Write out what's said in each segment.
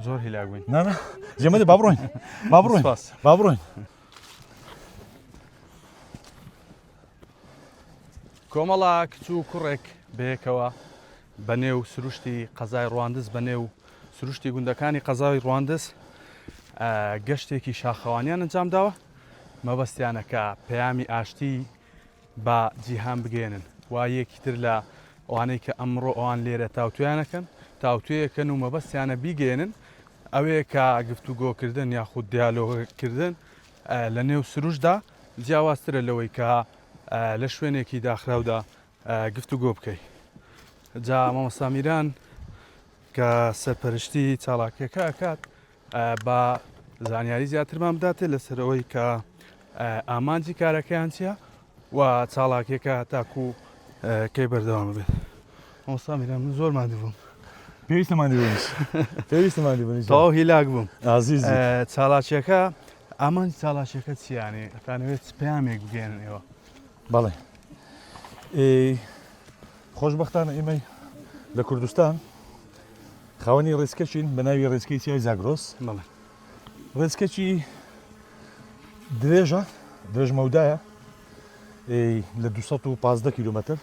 زۆر هیلاک بووین. نانە جێمەدە با بڕۆین با بڕۆین با بڕۆین. کۆمەڵا کچ و کوڕێک بەیەکەوە بەنێو سروشتی قەزای ڕواندز بەنێو سروشتی گوندەکانی قەزای ڕواندز گەشتێکی شاخەوانیان ئەنجام داوە. مەبەستیانەکە پەیامی ئاشتی بە جیهان بگێنن و یەکیتر لە ئەوانەی کە ئەمڕۆ ئەوان لێرە تاوتویانەکەن تاوتویەکەن و مەبەستیانە بیگێنن ئەوەیە کە گفتوگۆکردن یاخود دیالۆگکردن لە نێو سروشدا جیاوازترە لەوەی کە لە شوێنێکی داخراودا گفتوگۆ بکەیت. جا مامۆستا میران کە سەرپەرشتی چالاکیەکە ئەکات بە زانیاری زیاترمان بداتێ لەسەرەوەی کە ئامانجی کارەکەیان چییە و چالاکیەکە تاکو کەی بەردەوام بێت. مامۆستا میران من زۆر مادوو بووم. پێویستمان دیبنیش تەواو هیلاک بووم. عزیز چالاکیەکە ئامانجی چالاکیەکە چیانێ ئەتانەوێت پەیامێک بگێنن ئێوە. بەڵێ خۆشبەختانە ئێمەی لە کوردستان خاوەنی ڕێزکەچین بە ناوی ڕێزکەی چیای زاگرۆس. بەڵێ ڕێزکەچی درێژە درێژ مەودایە لە 215 کیلومتر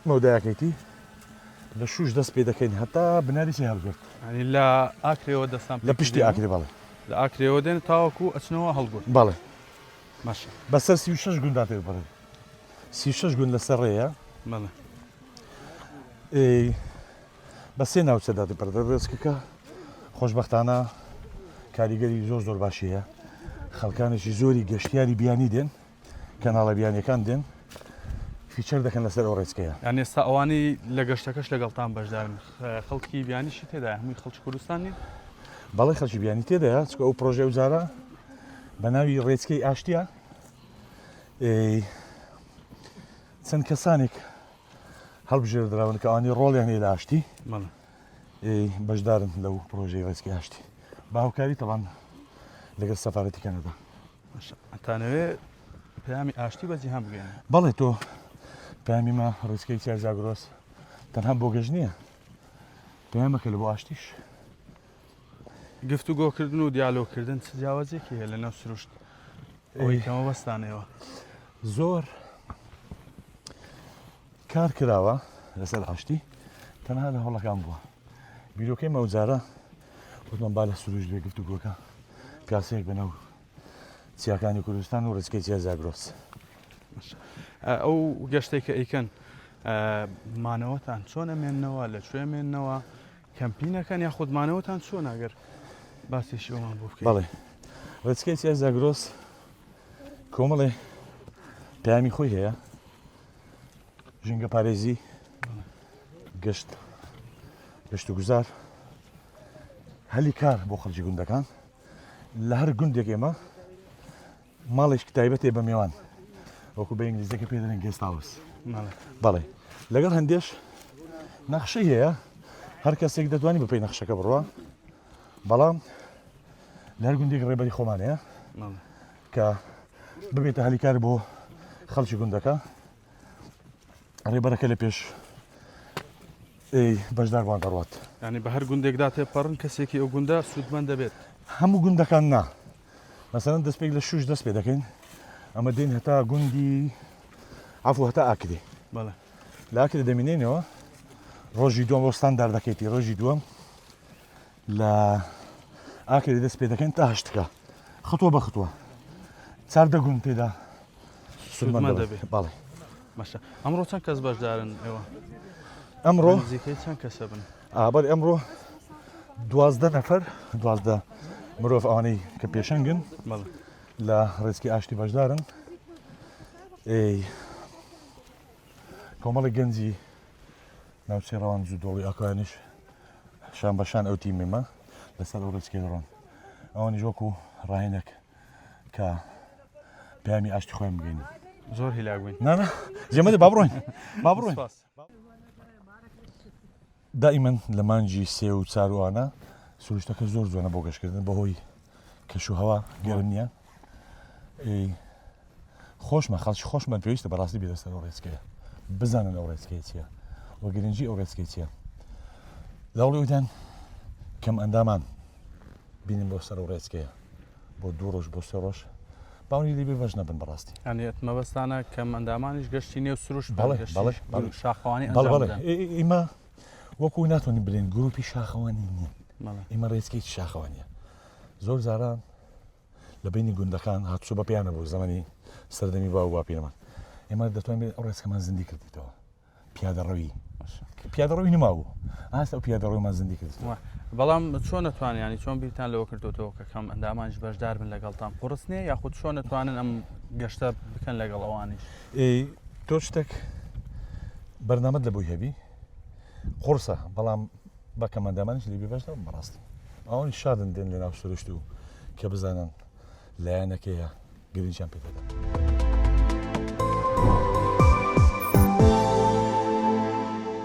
مەودایەکەیتی لە شوش دەست پێ دەکەین هەتا بناری چی هەڵگرت ینی لە ئاکرێەوە دەستان لە پشتی ئاکرێ بەڵێ لە ئاکرێەوە دێن تاوەکو ئەچنەوە هەڵگرت. بەڵێ ماشە بەسەر 36 گوندا پێ بڕێ 36 گوند لەسەر ڕێیە. بەڵێ بە سێ ناوچەدا دەپەردە ڕێزکەکە خۆشبەختانە کاریگەری زۆر باشیە خەڵکانێکی زۆری گەشتیاری بیانی دێن کەناڵە بیانیەکان دێن فیچەر دەکەن لەسەر ئەو ڕێزکەیە. یان ئێستا ئەوانی لە گەشتەکەش لەگەڵتان بەشدارن خەڵکی بیانیشی تێدا هەمووی خەڵکی کوردستانی. بەڵێ خەڵکی بیانی تێدایە چکە ئەو پرۆژێ وزارە بە ناوی ڕێچکەی ئاشتیە چەند کەسانێک هەڵبژێر دراون کە ئەوانی ڕۆڵیان هەیە لە ئاشتی بەشدارن لەو پرۆژەی ڕێچکەی ئاشتی بە هاوکاری تەوان لەگەڵ سەفارەتی کەنەدا. ئەتانەوێت پەیامی ئاشتی بە جیهان بگەێنن. بەڵێ تۆ پەیامیمە ڕێچکەی چیای زاگرۆس تەنها بۆ گەشت نییە پەیامەکە لە بۆ ئاشتیش. گفتوگۆکردن و دیالۆگکردن چ جیاوازێکی هەیە لە نەو سروشت ئەوەی کەمە بەستانەوە زۆر کار کراوە لەسەر ئاشتی تەنها لە هەوڵەکان بووە. بیرۆکەی مەوزارە وتمان با لە سروشت بێ گفتوگۆکە پیاسەیەک بنەو چیاکانی کوردستان و ڕێچکەی چیای زاگرۆس. ئەو گەشتێک کە ئەیکەن مانەوەتان چۆن ئەمێننەوە لەکوێ ئەمێننەوە کەمپینەکەن یا خودمانەوەتان چۆن ئەگەر باسیشی ئەومان بۆ بکەین. بەڵێ ڕێچکەی چیای زاگرۆس کۆمەڵێ پەیامی خۆی هەیە ژینگە پارێزی گەشت و گوزار هەلی کار بۆ خەڵکی گوندەکان لە هەر گوندێک ئێمە ماڵێکی تایبەتێ بە میێوان وەکو بە ئینگلیزیەکە پێ دەڵێن گێست هاوس. بەڵێ لەگەڵ هەندێش نەخشەی هەیە هەر کەسێک دەتوانانی بە پێی نەخشەکە بڕوە بەڵام لە هەر گوندێک ڕێبەری خۆمان هەیە کە ببێتە هەلی کار بۆ خەڵکی گوندەکە ڕێبەرەکە لە پێش بەشداربووان دەڕوات. ینی بە هەر گوندێکدا تێپەڕن کەسێکی ئەو گوندە سوودمەند دەبێت. هەموو گوندەکان نا مەسەڵەن دەستپێک لە شوش دەست پێ دەکەین ئەمە دێن هەتا گوندی عەفو هەتا ئاکرێ. بەڵێ لە ئاکرێ دەمێنێنەوە ڕۆژی دووەم بۆ ستاندار دەکەیتی ڕۆژی دووەم لە ئاکرێ دەست پێ دەکەین تا هەشتکە خطوە بە خطوە چاردە گوند تێدا سوودمەند دەبێت. بەڵێ ماشە ئەمڕۆ چەند کەس بەشدارن ئێوە ئەمڕۆ نزیکەی چەند کەسە بن؟ بەڵێ ئەمڕۆ 12 نەفەر 12 مرۆڤ ئەوانەی کە پێشەنگن لە ڕێچکەی ئاشتی بەشدارن کۆمەڵی گەنجی ناوچەی ڕەواندز و دۆڵی ئاکایانیش شان بەشان ئەو تیمێمە لەسەر ئەو ڕێچکەی دەڕۆن ئەوانیش وەکو ڕاهێنێک کە پەیامی ئاشتی خۆیان بگەین. زۆر هیلاک بووین. نانە جێمەدە با بڕۆین با بڕۆین. دائیمەن لە مانجی سێ و چاروانە سروشتەکە زۆر جوانە بۆ گەشتکردن بەهۆی کەش و هەوا گەرم نییە خۆشمە خەڵکی خۆشمان پێویستە بەڕاستی بێتە سەر ئەو ڕێچکەیە بزانن ئەو ڕێچکەی چییە وە گرنگی ئەو ڕێچکەی چییە لەوڵی وتیان کەم ئەندامان بینیم بۆ سەر و ڕێچکەیە بۆ 2 ڕۆژ بۆ 3 ڕۆژ باوەڕی لێ بێ بەش نەبن بەڕاستی ئەنی مەبەستانە کەم ئەندامانیش گەشتی نێو سروشت بەڵێ، بەڵێ، بەڵێ. شاخەوانی بەڵێ ئەنجام بەڵێ بدەن. ئێمە وەکو ناتوانین بڵێن گروپی شاخەوانی نین بەڵێ. ئێمە ڕێچکەی شاخەوانیە زۆر جاران لە بینی گوندەکان هاتوچۆ بە پیانە بۆ زەمەنی سەردەمی باو باپیرەمان ئێمە دەتوانین ئەو ڕێچکەمان زیندی کردیتەوە پیادەڕەوی پیادەڕەوی نمابوو ئاستا ئەو پیادەڕەویمان زیندی کردیتەوە بەڵام چۆن نتوانانی چۆن بیرتان لەوە کردوەوە کە کەم ئەندامانش بەشدار بن لەگەڵتان قورس نییە یاخود چۆن نتوانن ئەم گەشتە بکەن لەگەڵ ئەوانیش تۆ شتێک بەرنامەت لە بۆی هەبی قورسە بەڵام بە کەمەندامانش لێبێ بەشدا بەڕاستی ئەوانی شادن دێن لە ناو سروشت و کە بزانن لایەنەکەیە گرنگیان پێ دەدەن